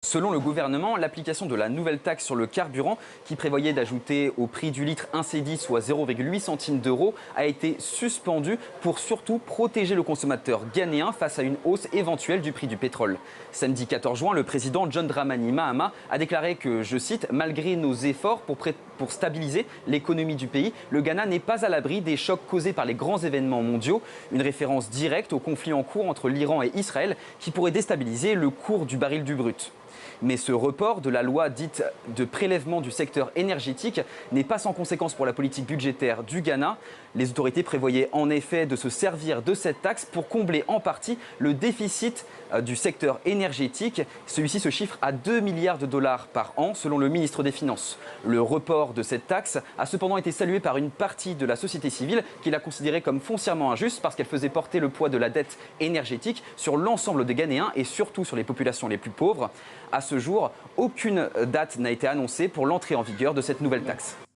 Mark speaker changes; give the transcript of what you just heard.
Speaker 1: Selon le gouvernement, l'application de la nouvelle taxe sur le carburant, qui prévoyait d'ajouter au prix du litre un cédis, soit 0,8 centimes d'euros, a été suspendue pour surtout protéger le consommateur ghanéen face à une hausse éventuelle du prix du pétrole. Samedi 14 juin, le président John Dramani Mahama a déclaré que, je cite, « Malgré nos efforts pour stabiliser l'économie du pays, le Ghana n'est pas à l'abri des chocs causés par les grands événements mondiaux », une référence directe au conflit en cours entre l'Iran et Israël qui pourrait déstabiliser le cours du baril du brut. Mais ce report de la loi dite de prélèvement du secteur énergétique n'est pas sans conséquence pour la politique budgétaire du Ghana. Les autorités prévoyaient en effet de se servir de cette taxe pour combler en partie le déficit du secteur énergétique. Celui-ci se chiffre à 2 milliards de dollars par an selon le ministre des Finances. Le report de cette taxe a cependant été salué par une partie de la société civile qui l'a considéré comme foncièrement injuste parce qu'elle faisait porter le poids de la dette énergétique sur l'ensemble des Ghanéens et surtout sur les populations les plus pauvres. À ce jour, aucune date n'a été annoncée pour l'entrée en vigueur de cette nouvelle taxe.